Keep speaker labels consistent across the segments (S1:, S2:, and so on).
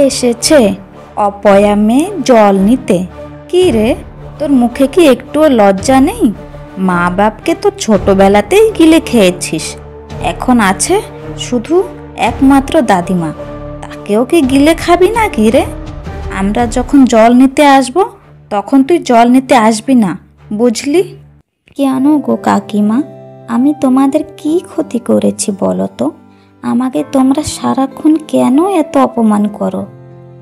S1: এসেছে অপয়া মেয়ে জল নিতে। কি রে, তোর মুখে কি একটুও লজ্জা নেই? মা বাপকে তো ছোটবেলাতেই গিলে খেয়েছিস, এখন আছে শুধু একমাত্র দাদিমা, তাকেও কি গিলে খাবি না কি রে? আমরা যখন জল নিতে আসব তখন তুই জল নিতে আসবি না, বুঝলি? কেন গো কাকিমা, আমি তোমাদের কি ক্ষতি করেছি বলো তো? আমাকে তোমরা সারাক্ষণ কেন এত অপমান করো?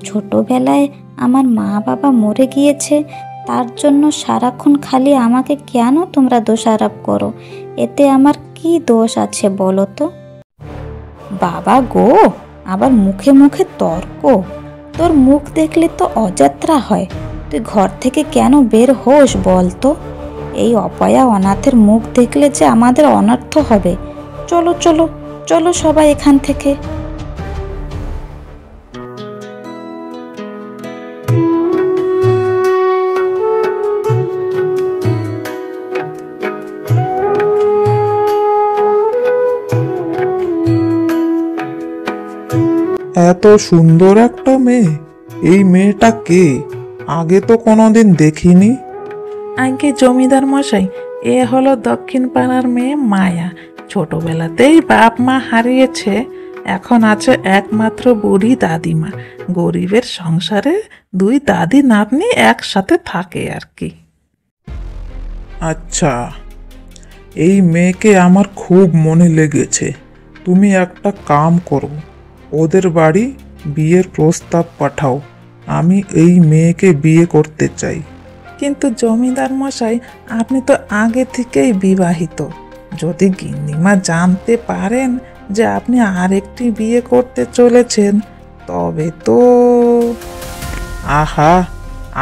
S1: ছোটবেলায় আমার মা বাবা মরে গিয়েছে, তার জন্য সারাক্ষণ খালি আমাকে কেন তোমরা দোষারোপ করো? এতে আমার কি দোষ আছে বলো তো? বাবা গো, আবার মুখে মুখে তর্ক! তোর মুখ দেখলে তো অযাত্রা হয়। তুই ঘর থেকে কেন বের হোস বলতো? এই অপয়া অনাথের মুখ দেখলে যে আমাদের অনর্থ হবে। চলো চলো চলো সবাই এখান থেকে।
S2: এত সুন্দর একটা মেয়ে, এই মেয়েটা কে? আগে তো কোনোদিন দেখিনি।
S3: আগে জমিদার মশাই, এ হলো দক্ষিণ পাড়ার মেয়ে মায়া। ছোটবেলাতেই বাপ মা হারিয়েছে, এখন আছে একমাত্র বুড়ি দাদিমা। গরিবের সংসারে দুই দাদি নাতনি একসাথে থাকে আর কি।
S2: আচ্ছা, এই মেয়েকে আমার খুব মনে লেগেছে। তুমি একটা কাম করো, ওদের বাড়ি বিয়ের প্রস্তাব পাঠাও। আমি এই মেয়েকে বিয়ে করতে চাই।
S3: কিন্তু জমিদার মশাই, আপনি তো আগে থেকেই বিবাহিত। যদি গিন্নিমা জানতে পারেন যে আপনি আরেকটি বিয়ে করতে চলেছেন, তবে তো।
S2: আহা,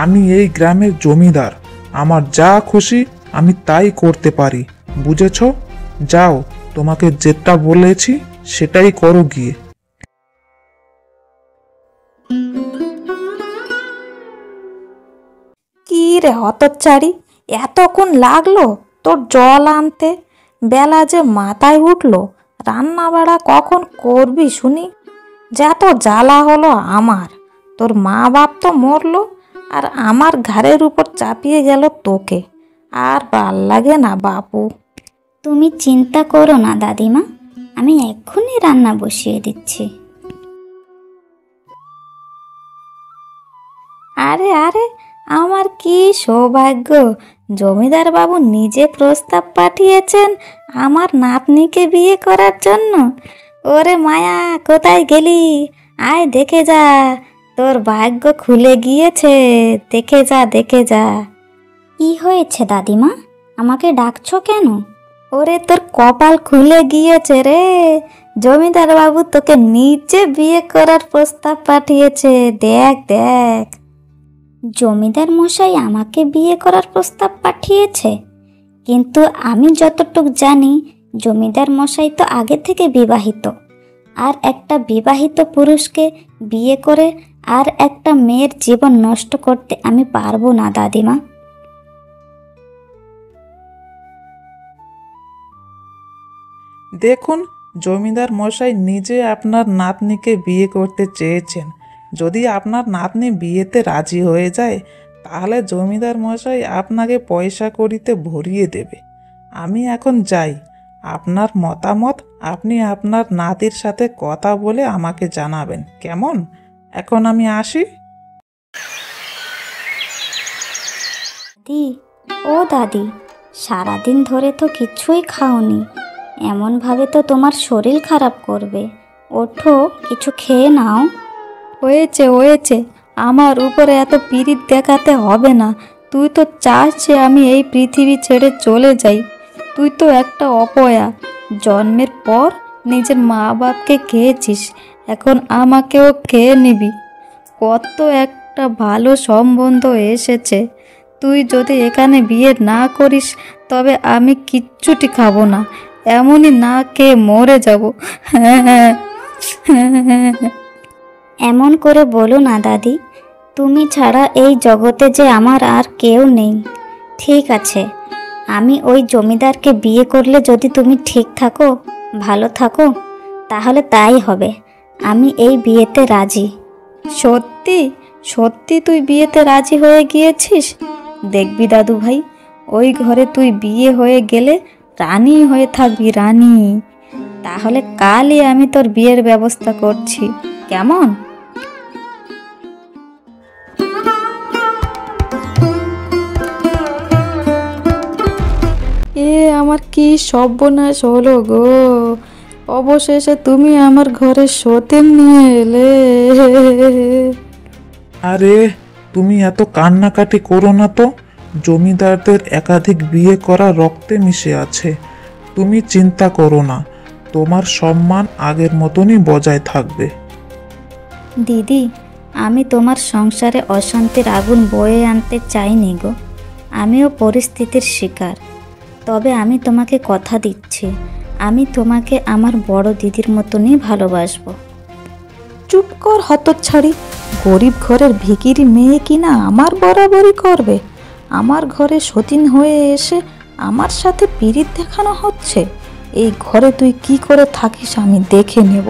S2: আমি এই গ্রামের জমিদার, আমার যা খুশি আমি তাই করতে পারি, বুঝেছ? যাও, তোমাকে যেটা বলেছি সেটাই করো গিয়ে।
S1: কি রে হতচ্চারি, এতক্ষণ লাগলো তোর জল আনতে? বেলা যে মাথায় উঠলো, রান্না বাড়া কখন করবি শুনি? যত জ্বালা হলো আমার! তোর মা বাপ তো মরলো, আর আমার ঘাড়ের উপর চাপিয়ে গেল তোকে। আর ভাল লাগে না বাপু।
S4: তুমি চিন্তা করো না দাদিমা, আমি এক্ষুনি রান্না বসিয়ে দিচ্ছি।
S1: আরে আরে, আমার কি সৌভাগ্য! জমিদার বাবু নিজে প্রস্তাব পাঠিয়েছেন আমার নাতনিকে বিয়ে করার জন্য। ওরে মায়া, কোথায় গেলি? আয় দেখে যা, তোর ভাগ্য খুলে গিয়েছে। দেখে যা দেখে যা।
S4: কি হয়েছে দাদিমা, আমাকে ডাকছো কেন?
S1: ওরে তোর কপাল খুলে গিয়েছে রে, জমিদার বাবু তোকে নিজে বিয়ে করার প্রস্তাব পাঠিয়েছে। দেখ দেখ।
S4: জমিদার মশাই আমাকে বিয়ে করার প্রস্তাব পাঠিয়েছে? কিন্তু আমি যতটুক জানি, জমিদার মশাই তো আগে থেকে বিবাহিত। আর একটা বিবাহিত পুরুষকে বিয়ে করে আর একটা মেয়ের জীবন নষ্ট করতে আমি পারবো না দাদিমা।
S3: দেখুন, জমিদার মশাই নিজে আপনার নাতনিকে বিয়ে করতে চেয়েছেন। যদি আপনার নাতনি বিয়েতে রাজি হয়ে যায়, তাহলে জমিদার মশাই আপনাকে পয়সা কড়িতে ভরিয়ে দেবে। আমি এখন যাই। আপনার মতামত আপনি আপনার নাতির সাথে কথা বলে আমাকে জানাবেন, কেমন? এখন আমি আসি।
S4: দাদি, ও দাদি, সারাদিন ধরে তো কিছুই খাওনি। এমনভাবে তো তোমার শরীর খারাপ করবে। ওঠো, কিছু খেয়ে নাও।
S1: হয়েছে হয়েছে, আমার উপরে এত পিরিত দেখাতে হবে না। তুই তো চাস যে আমি এই পৃথিবী ছেড়ে চলে যাই। তুই তো একটা অপয়া। জন্মের পর নিজের মা বাপকে খেয়েছিস, এখন আমাকেও খেয়ে নিবি। কত একটা ভালো সম্বন্ধ এসেছে। তুই যদি এখানে বিয়ে না করিস, তবে আমি কিচ্ছুটি খাবো না, এমনই না খেয়ে মরে যাব।
S4: এমন করে বলো না দাদি, তুমি ছাড়া এই জগতে যে আমার আর কেউ নেই। ঠিক আছে, আমি ওই জমিদারকে বিয়ে করলে যদি তুমি ঠিক থাকো, ভালো থাকো, তাহলে তাই হবে। আমি এই বিয়েতে রাজি।
S1: সত্যি সত্যি তুই বিয়েতে রাজি হয়ে গিয়েছিস? দেখবি দাদু ভাই, ওই ঘরে তুই বিয়ে হয়ে গেলে রানী হয়ে থাকবি, রানী। তাহলে কালই আমি তোর বিয়ের ব্যবস্থা করছি, কেমন? আমার কি সর্বনাশ হলো গো! অবশেষে তুমি আমার ঘরে সতীন নিয়ে এলে।
S2: আরে তুমি এত কান্নাকাটি করো না তো। জমিদারদের একাধিক বিয়ে করা রক্তে মিশে আছে। তুমি চিন্তা করো না, তোমার সম্মান আগের মতনই বজায় থাকবে।
S1: দিদি, আমি তোমার সংসারে অশান্তির আগুন বয়ে আনতে চাইনি গো। আমিও পরিস্থিতির শিকার। তবে আমি তোমাকে কথা দিচ্ছি, আমি তোমাকে আমার বড় দিদির মতনই ভালোবাসবো। চুপ কর হতচ্ছাড়ি! গরিব ঘরের ভিখিরি মেয়ে কিনা আমার বরাবরই করবে? আমার ঘরে সতীন হয়ে এসে আমার সাথে পিরিত দেখানো হচ্ছে। এই ঘরে তুই কি করে থাকিস আমি দেখে নেব।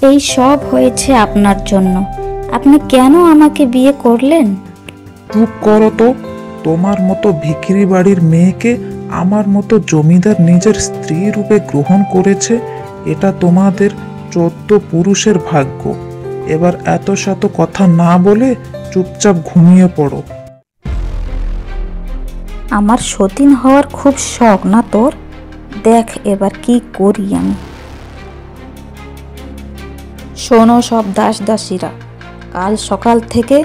S1: এই সব হয়েছে আপনার জন্য। আপনি কেন আমাকে বিয়ে করলেন?
S2: চুপ করো তো। তোমার মতো ভিখিরি বাড়ির মেয়েকে আমার মতো জমিদার নিজের স্ত্রী রূপে গ্রহণ করেছে, এটা তোমাদের 14 পুরুষের ভাগ্য। এবার এত শত কথা না বলে চুপচাপ ঘুমিয়ে পড়ো।
S1: আমার সতীন হওয়ার খুব শখ না তোর? দেখ এবার কি করি আমি। শোনো সব দাস দাসীরা, কাল সকাল থেকে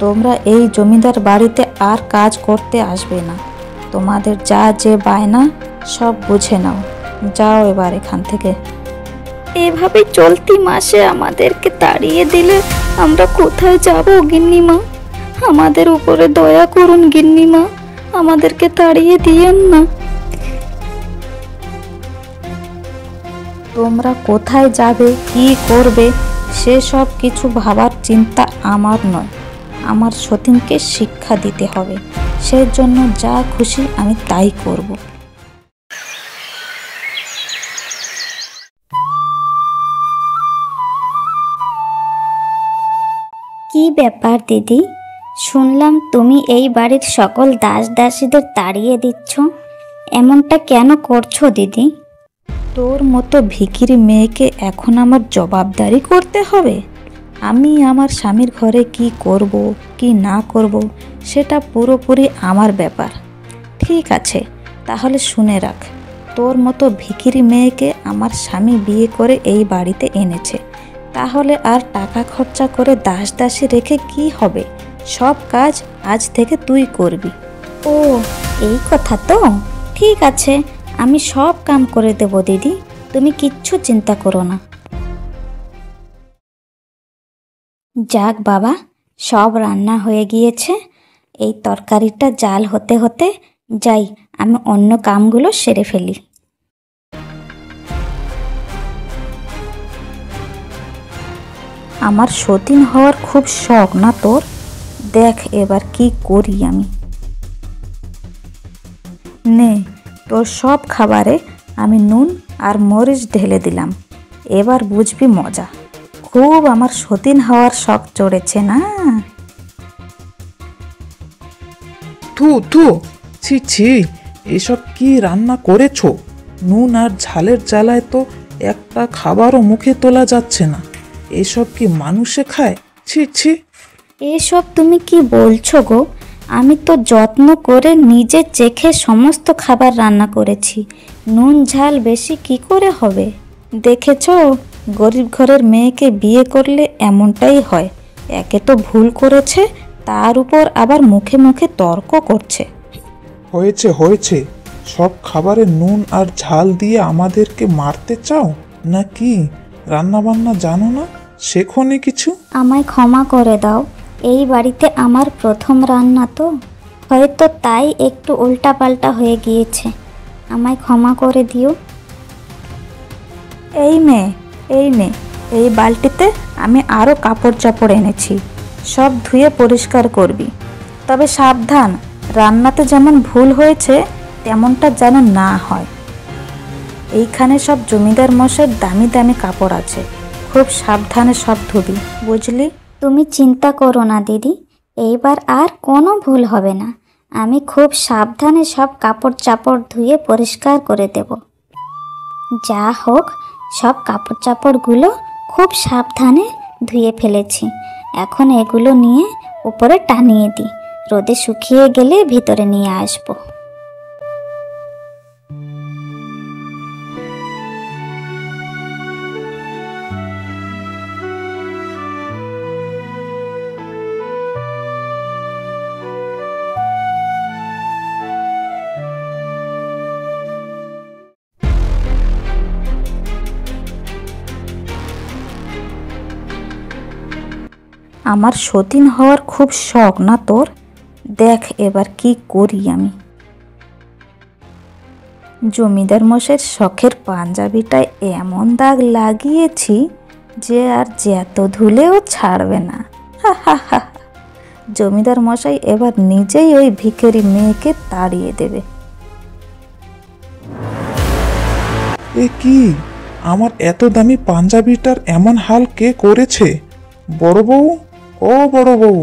S1: তোমরা এই জমিদার বাড়িতে আর কাজ করতে আসবে না। তোমাদের যা যে বায়না সব বুঝে নাও। যাও এবার এখান থেকে। এভাবে চলতি মাসে আমাদেরকে তাড়িয়ে দিলে আমরা কোথায় যাব গিন্নিমা? আমাদের উপরে দয়া করুন গিন্নিমা, আমাদেরকে তাড়িয়ে দিয়েন না। তোমরা কোথায় যাবে, কি করবে, সেসব কিছু ভাবার চিন্তা আমার নয়। আমার সতীনকে শিক্ষা দিতে হবে, সেজন্য যা খুশি আমি তাই করব।
S4: কি ব্যাপার দিদি? শুনলাম তুমি এই বাড়ির সকল দাস দাসীদের তাড়িয়ে দিচ্ছ। এমনটা কেন করছো দিদি?
S1: তোর মতো ভিখিরি মেয়েকে এখন আমার জবাবদারি করতে হবে? আমি আমার স্বামীর ঘরে কি করব কি না করব সেটা পুরোপুরি আমার ব্যাপার। ঠিক আছে, তাহলে শুনে রাখ। তোর মতো ভিখিরি মেয়েকে আমার স্বামী বিয়ে করে এই বাড়িতে এনেছে, তাহলে আর টাকা খরচা করে দাস দাসী রেখে কি হবে? সব কাজ আজ থেকে তুই করবি।
S4: ও, এই কথা তো। ঠিক আছে, আমি সব কাম করে দেব দিদি, তুমি কিচ্ছু চিন্তা করো না। যাক বাবা, সব রান্না হয়ে গিয়েছে। এই তরকারিটা জাল হতে হতে যাই, আমি অন্য কামগুলো সেরে ফেলি।
S1: আমার সতীন হওয়ার খুব শখ না তোর? দেখ এবার কি করি আমি। নে, তোর সব খাবারে আমি নুন আর মরিচ ঢেলে দিলাম। এবার বুঝবি মজা। খুব আমার সতীন হওয়ার শখ চড়েছে না?
S3: থু থু, ছি ছি, এসব কি রান্না করেছো? নুন আর ঝালের জ্বালায় তো একটা খাবারও মুখে তোলা যাচ্ছে না। এসব কি মানুষে খায়? ছি ছি।
S4: এসব তুমি কি বলছো গো? আমি তো যত্ন করে নিজে চেখে সমস্ত খাবার রান্না করেছি। নুন ঝাল বেশি কি করে হবে?
S1: দেখেছো, গরিব ঘরের মেয়েকে বিয়ে করলে এমনটাই হয়। একে তো ভুল করেছে, তার উপর আবার মুখে মুখে তর্ক করছে।
S2: হয়েছে হয়েছে, সব খাবারে নুন আর ঝাল দিয়ে আমাদেরকে মারতে চাও নাকি? রান্নাবান্না জানো না? শেখোনি কিছু?
S4: আমায় ক্ষমা করে দাও, এই বাড়িতে আমার প্রথম রান্না তো, হয়তো তাই একটু উল্টাপাল্টা হয়ে গিয়েছে। আমায় ক্ষমা করে দিও।
S1: এই নে, এই নে, এই বালতিতে আমি আরও কাপড় চাপড় এনেছি, সব ধুয়ে পরিষ্কার করবি। তবে সাবধান, রান্নাতে যেমন ভুল হয়েছে তেমনটা যেন না হয়। এইখানে সব জমিদার মশাইয়ের দামি দামি কাপড় আছে, খুব সাবধানে সব ধুবি, বুঝলি?
S4: তুমি চিন্তা করো না দিদি, এইবার আর কোনো ভুল হবে না। আমি খুব সাবধানে সব কাপড় চাপড় ধুয়ে পরিষ্কার করে দেব। যা হোক, সব কাপড় চাপড়গুলো খুব সাবধানে ধুয়ে ফেলেছি। এখন এগুলো নিয়ে উপরে টানিয়ে দিই, রোদে শুকিয়ে গেলে ভিতরে নিয়ে আসবো।
S1: আমার সতীন হওয়ার খুব শখ না তোর? দেখ এবার কি করি আমি। জমিদার মশাইয়ের শখের পাঞ্জাবিটায় এমন দাগ লাগিয়েছি যে আর যত ধুলেও ছাড়বে না। হা হা হা। জমিদার মশাই এবার নিজেই ওই ভিখারি মেয়েকে তাড়িয়ে দেবে।
S2: এ কি, আমার এত দামি পাঞ্জাবিটার এমন হাল কে করেছে? বড় বউ, ও বড় বউ।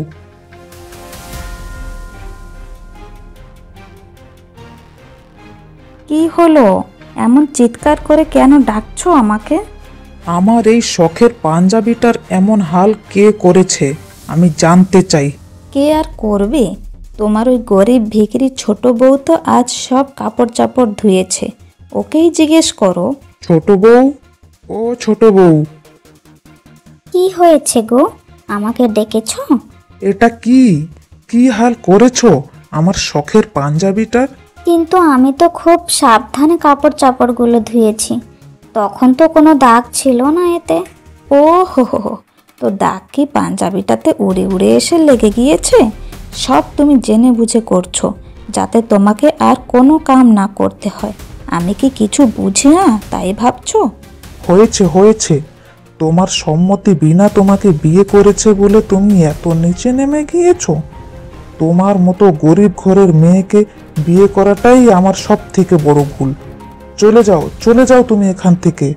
S1: কি হলো? এমন চিৎকার করে কেন ডাকছো আমাকে?
S2: আমার এই শখের পাঞ্জাবিটার এমন হাল কে করেছে আমি জানতে চাই।
S1: কে আর করবে? তোমার ওই গরিব ভিখারি ছোট বউ তো আজ সব কাপড় চাপড় ধুয়েছে, ওকেই জিজ্ঞেস করো।
S2: ছোট বউ, ও ছোট বউ।
S4: কি হয়েছে গো, আমাকে ডেকেছো?
S2: এটা কি কি হাল করেছো আমার শখের পাঞ্জাবিটার?
S4: কিন্তু আমি তো খুব সাবধানে কাপড় চাপড়গুলো ধুয়েছি, তখন তো কোনো দাগ ছিল না এতে।
S1: ও হো হো হো, তো দাগ কি পাঞ্জাবিটাতে উড়ে উড়ে এসে লেগে গিয়েছে? সব তুমি জেনে বুঝে করছো যাতে তোমাকে আর কোনো কাম না করতে হয়। আমি কি কিছু বুঝি না তাই ভাবছো?
S2: হয়েছে হয়েছে, তোমার সম্মতি বিনা তোমাকে বিয়ে করেছে বলে তুমি এত নিচে নেমে গিয়েছো? তোমার মতো গরিব ঘরের মেয়েকে বিয়ে করাটাই আমার সব থেকে বড় ভুল। চলে যাও, চলে যাও তুমি এখান থেকে।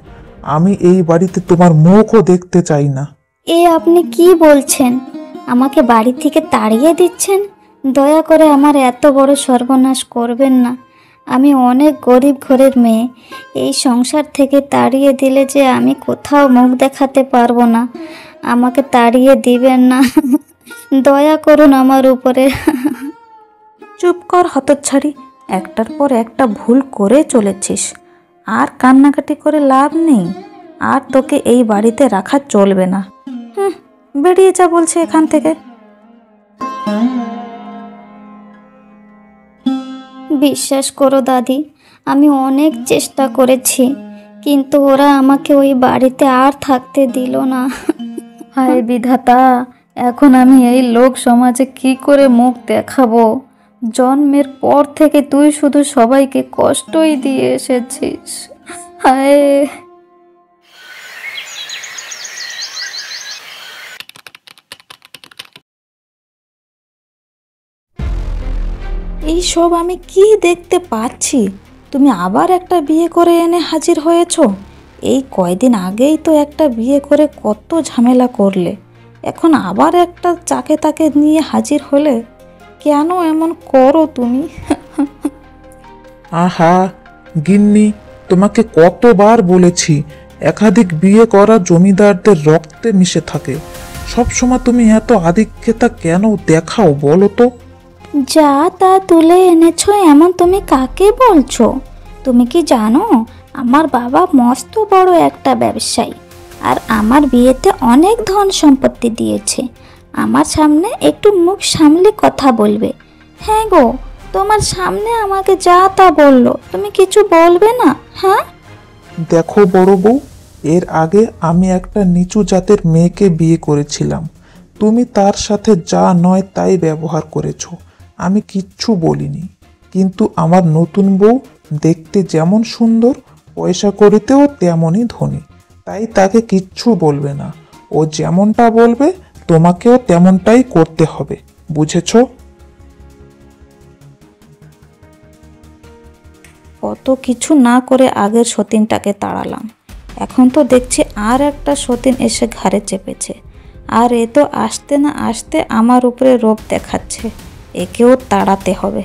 S2: আমি এই বাড়িতে তোমার মুখও দেখতে চাই না।
S4: এ আপনি কি বলছেন? আমাকে বাড়ি থেকে তাড়িয়ে দিচ্ছেন? দয়া করে আমার এত বড় সর্বনাশ করবেন না। আমি অনেক গরিব ঘরের মেয়ে, এই সংসার থেকে তাড়িয়ে দিলে যে আমি কোথাও মুখ দেখাতে পারবো না। আমাকে তাড়িয়ে দিবেন না, দয়া করুন আমার উপরে।
S1: চুপ কর হতচ্ছাড়ি, একটার পর একটা ভুল করে চলেছিস। আর কান্নাকাটি করে লাভ নেই, আর তোকে এই বাড়িতে রাখা চলবে না। বেরিয়ে যা বলছে এখান থেকে।
S4: বিশ্বাস করো দাদি, আমি অনেক চেষ্টা করেছি, কিন্তু ওরা আমাকে ওই বাড়িতে আর থাকতে দিল না।
S1: হায় বিধাতা, এখন আমি এই লোক সমাজে কি করে মুখ দেখাবো? জন্মের পর থেকে তুই শুধু সবাইকে কষ্টই দিয়ে এসেছিস। হায়। এই সব আমি কি দেখতে পাচ্ছি? তুমি আবার একটা বিয়ে করে এনে হাজির হয়েছো। এই কয়দিন আগেই তো একটা বিয়ে করে কত ঝামেলা করলে, এখন আবার একটা চাকে তাকে নিয়ে হাজির হলে। কেন এমন করো তুমি?
S2: আহা গিন্নি, তোমাকে কতবার বলেছি একাধিক বিয়ে করা জমিদারদের রক্তে মিশে থাকে। সবসময় তুমি এত আধিক্যতা কেন দেখাও বলো তো?
S4: যা তা তুলে এনেছো এমন তুমি কাকে বলছো? তুমি কি জানো আমার বাবা মস্ত বড় একটা ব্যবসায়ী, আর আমার বিয়েতে অনেক ধন সম্পত্তি দিয়েছে। আমার সামনে একটু মুখ সামলে কথা বলবে। হ্যাঁ গো, তোমার সামনে আমাকে যা তা বললো, তুমি কিছু বলবে না? হ্যাঁ
S2: দেখো বড় বউ, এর আগে আমি একটা নিচু জাতের মেয়েকে বিয়ে করেছিলাম। তুমি তার সাথে যা নয় তাই ব্যবহার করেছো, আমি কিচ্ছু বলিনি। কিন্তু আমার নতুন বউ দেখতে যেমন সুন্দর, পয়সা করিতেও তেমনই ধনী, তাই তাকে কিচ্ছু বলবে না। ও যেমনটা বলবে তোমাকেও তেমনটাই করতে হবে, বুঝেছো?
S1: কত কিছু না করে আগের সতীনটাকে তাড়ালাম, এখন তো দেখছি আর একটা সতীন এসে ঘাড়ে চেপেছে, আর এ তো আসতে না আসতে আমার উপরে রোব দেখাচ্ছে। একেও তাড়াতে হবে।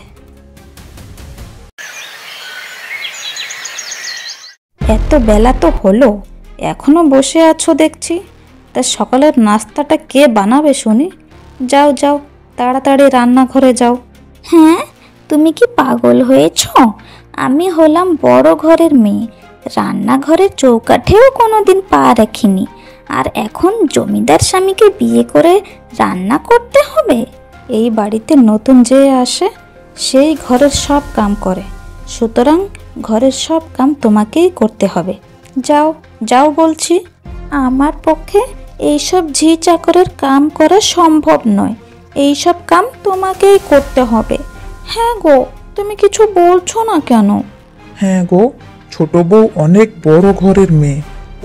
S1: এত বেলা তো হলো, এখনো বসে আছো দেখছি। তা সকালের নাস্তাটা কে বানাবে শুনি? যাও যাও, তাড়াতাড়ি রান্নাঘরে যাও।
S4: হ্যাঁ, তুমি কি পাগল হয়েছ? আমি হলাম বড় ঘরের মেয়ে, রান্নাঘরের চৌকাঠেও কোনোদিন পা রাখিনি, আর এখন জমিদার স্বামীকে বিয়ে করে রান্না করতে হবে?
S1: এই বাড়িতে নতুন যে আসে সেই ঘরের সব কাম করে, সুতরাং ঘরের সব কাম তোমাকেই করতে হবে। যাও যাও বলছি। আমার পক্ষে এইসব ঝি চাকরের কাম করা সম্ভব নয়, এইসব কাম তোমাকেই করতে হবে। হ্যাঁ গো, তুমি কিছু বলছো না কেন?
S2: হ্যাঁ গো, ছোট বউ অনেক বড় ঘরের মেয়ে,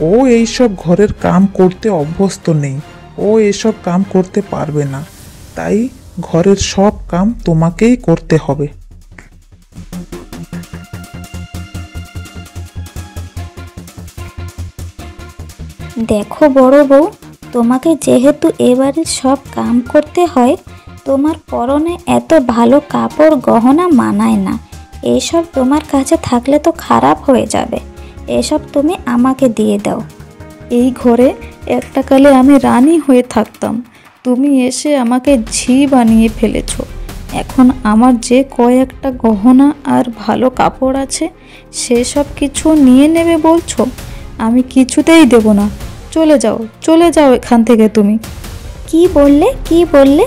S2: ও এইসব ঘরের কাম করতে অভ্যস্ত নেই, ও এসব কাম করতে পারবে না, তাই ঘরের সব কাম তোমাকেই করতে হবে।
S4: দেখো বড় বউ, তোমাকে যেহেতু এবারের সব কাম করতে হয়, তোমার পরনে এত ভালো কাপড় গহনা মানায় না। এইসব তোমার কাছে থাকলে তো খারাপ হয়ে যাবে, এসব তুমি আমাকে দিয়ে দাও।
S1: এই ঘরে একটা কালে আমি রানী হয়ে থাকতাম, তুমি এসে আমাকে ঝি বানিয়ে ফেলেছ। এখন আমার যে কয়েকটা গহনা আর ভালো কাপড় আছে সেসব কিছু নিয়ে নেবে বলছো? আমি কিছুতেই দেব না। চলে যাও, চলে যাও এখান থেকে তুমি।
S4: কি বললে, কি বললে?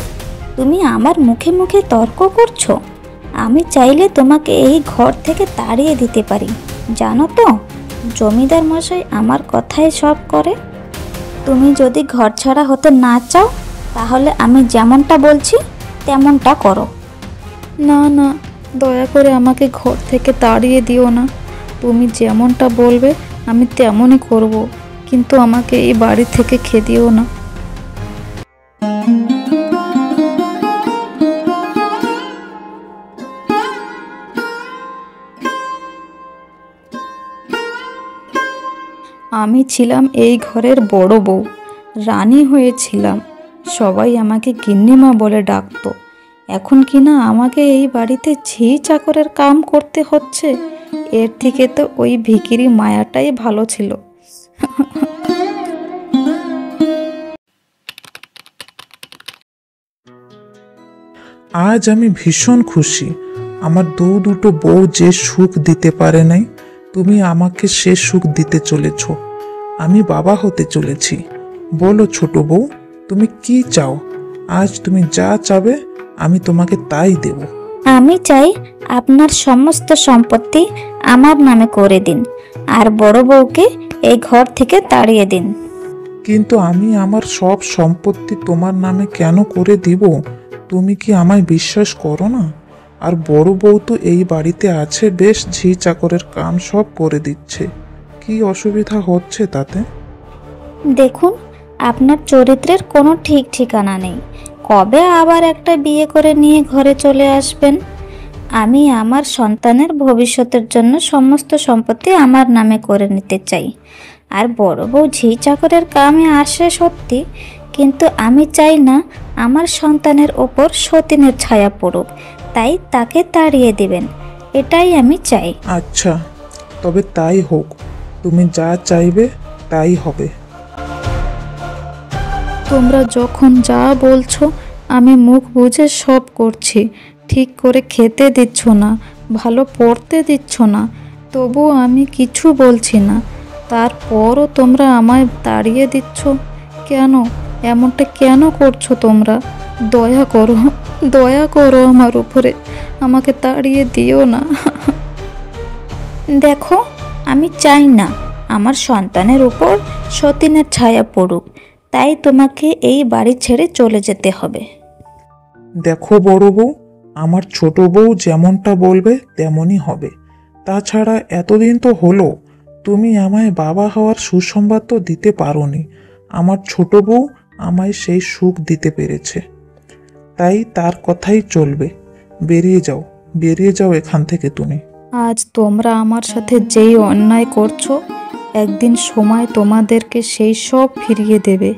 S4: তুমি আমার মুখে মুখে তর্ক করছো? আমি চাইলে তোমাকে এই ঘর থেকে তাড়িয়ে দিতে পারি, জানো তো? জমিদার মশাই আমার কথাই সব করে। তুমি যদি ঘর ছাড়া হতে না চাও, তাহলে আমি যেমনটা বলছি তেমনটা করো।
S1: না না, দয়া করে আমাকে ঘর থেকে তাড়িয়ে দিও না। তুমি যেমনটা বলবে আমি তেমনই করব, কিন্তু আমাকে এই বাড়ি থেকে খেদিও না। আমি ছিলাম এই ঘরের বড় বউ, রানী হয়েছিলাম। সবাই আমাকে গিন্নিমা বলে ডাকতো। এখন কিনা আমাকে এই বাড়িতে ঝি চাকরের কাম করতে হচ্ছে। এর থেকে তো ওই ভিখিরি মায়াটাই ভালো ছিল।
S2: আজ আমি ভীষণ খুশি। আমার দুটো বউ যে সুখ দিতে পারে নাই, তুমি আমাকে সে সুখ দিতে চলেছ। আমি বাবা হতে চলেছি। বলো ছোট বউ, তুমি কি চাও? আজ তুমি যা চাবে আমি তোমাকে তাই দেব।
S4: আমি চাই আপনার সমস্ত সম্পত্তি আমার নামে করে দিন, আর বড় বউকে এই ঘর থেকে তাড়িয়ে দিন।
S2: কিন্তু আমি আমার সব সম্পত্তি তোমার নামে কেন করে দিব? তুমি কি আমায় বিশ্বাস করো না? আর বড় বউ তো এই বাড়িতে আছে, বেশ ঝি চাকরের কাম সব করে দিচ্ছে। কি অসুবিধা হচ্ছে তাতে?
S4: দেখুন, আপনার চরিত্রের কোনো ঠিক ঠিকানা নেই। কবে আবার একটা বিয়ে করে নিয়ে ঘরে চলে আসবেন? আমি আমার সন্তানের ভবিষ্যতের জন্য সমস্ত সম্পত্তি আমার নামে করে নিতে চাই। আর বড় বউ ঝি চাকরের কামে আসে সত্যি, কিন্তু আমি চাই না আমার সন্তানের ওপর সতীনের ছায়া পড়ুক, তাই তাকে তাড়িয়ে দিবেন, এটাই আমি চাই।
S2: আচ্ছা, তবে তাই হোক। তুমি যা চাইবে তাই হবে।
S1: তোমরা যখন যা বলছো আমি মুখ বুজে সব করছি। ঠিক করে খেতে দিচ্ছ না, ভালো পড়তে দিচ্ছ না, তবু আমি কিছু বলছি না। তারপরও তোমরা আমায় তাড়িয়ে দিচ্ছ কেন? এমনটা কেন করছো তোমরা? দয়া করো, দয়া করো আমার উপরে, আমাকে তাড়িয়ে দিও না।
S4: দেখো, আমি চাই না আমার সন্তানের উপর সতীনের ছায়া পড়ুক, তাই তোমাকে এই বাড়ি ছেড়ে চলে যেতে হবে।
S2: দেখো বড় বউ, আমার ছোট বউ যেমনটা বলবে তেমনই হবে। তাছাড়া এতদিন তো হলো, তুমি আমায় বাবা হওয়ার সুসংবাদ তো দিতে পারোনি। আমার ছোট বউ আমায় সেই সুখ দিতে পেরেছে, তাই তার কথাই চলবে। বেরিয়ে যাও, বেরিয়ে যাও এখান থেকে তুমি।
S1: আজ তোমরা আমার সাথে যেই অন্যায় করছো একদিন সময় তোমাদেরকে সেই সব ফিরিয়ে দেবে।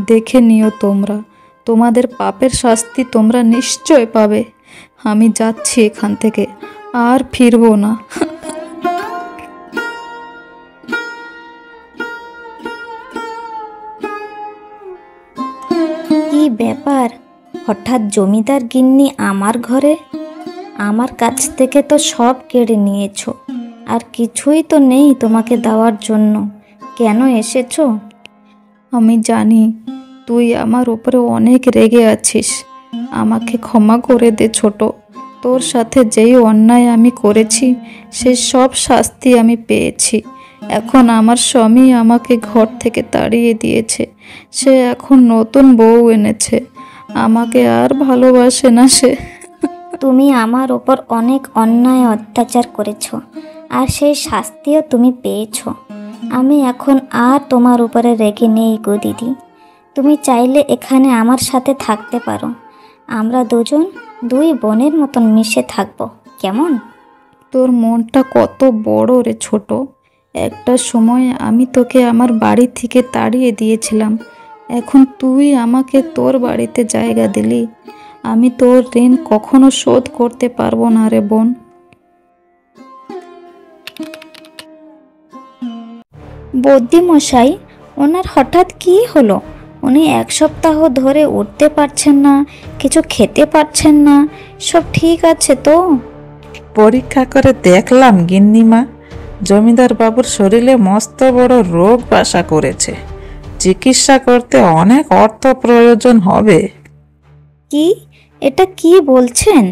S1: দেখে নিও তোমরা, তোমাদের পাপের শাস্তি তোমরা নিশ্চয় পাবে। আমি যাচ্ছি এখান থেকে, আর ফিরবো না।
S4: কি ব্যাপার, হঠাৎ জমিদার গিন্নি আমার ঘরে? আমার কাছ থেকে তো সব কেড়ে নিয়েছো, আর কিছুই তো নেই তোমাকে দেওয়ার জন্য। কেন এসেছো?
S1: আমি জানি তুই আমার উপরে অনেক রেগে আছিস। আমাকে ক্ষমা করে দে ছোট। তোর সাথে যেই অন্যায় আমি করেছি সে সব শাস্তি আমি পেয়েছি। এখন আমার স্বামী আমাকে ঘর থেকে তাড়িয়ে দিয়েছে। সে এখন নতুন বউ এনেছে। আমাকে আর ভালোবাসে না সে।
S4: তুমি আমার ওপর অনেক অন্যায় অত্যাচার করেছো, আর সেই শাস্তিও তুমি পেয়েছো। আমি এখন আর তোমার উপরে রেগে নেই গো দিদি। তুমি চাইলে এখানে আমার সাথে থাকতে পারো। আমরা দুজন দুই বোনের মতন মিশে থাকবো, কেমন?
S1: তোর মনটা কত বড় রে ছোট। একটা সময় আমি তোকে আমার বাড়ি থেকে তাড়িয়ে দিয়েছিলাম, এখন তুই আমাকে তোর বাড়িতে জায়গা দিলি। আমি তোর ঋণ কখনো শোধ করতে পারবো না রে বোন।
S4: বদ্যিমশাই, ওনার হঠাৎ কি হলো? উনি এক সপ্তাহ ধরে উঠতে পারছেন না, কিছু খেতে পারছেন না। সব ঠিক আছে তো?
S3: পরীক্ষা করে দেখলাম গিন্নিমা, জমিদার বাবুর শরীরে মস্ত বড় রোগ বাসা করেছে। চিকিৎসা করতে অনেক অর্থ প্রয়োজন হবে।
S4: কি, এটা কি বলছেন?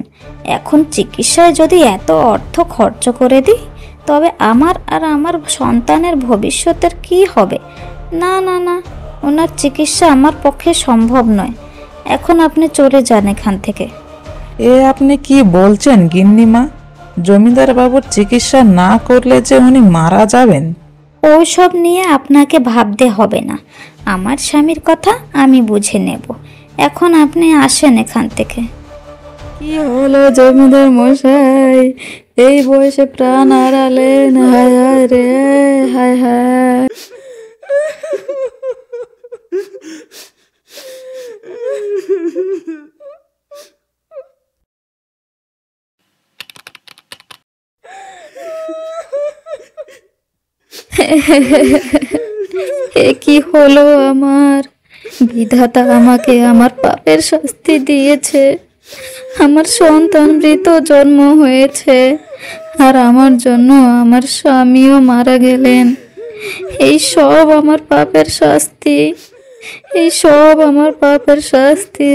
S4: এখন চিকিৎসায় যদি এত অর্থ খরচ করে দিই, তবে আমার আর আমার সন্তানের ভবিষ্যতের কি হবে? না না না, ওনার চিকিৎসা আমার পক্ষে সম্ভব নয়। এখন আপনি চলে যান এখান থেকে।
S3: এ আপনি কি বলছেন গিন্নিমা? জমিদার বাবুর চিকিৎসা না করলে যে উনি মারা যাবেন।
S4: ওসব নিয়ে আপনাকে ভাবতে হবে না। আমার স্বামীর কথা আমি বুঝে নেব। এখন আপনি আসেন এখান থেকে।
S1: কি হলো জমিদার মশাই, এই বয়সে প্রাণ হারালেন? হায় হায় রে, হায় হায়। এ কি হলো আমার? বিধাতা আমাকে আমার পাপের শাস্তি দিয়েছে। আমার সন্তান মৃত জন্ম হয়েছে, আর আমার জন্য আমার স্বামীও মারা গেলেন। এই সব আমার পাপের শাস্তি, এই সব আমার পাপের শাস্তি।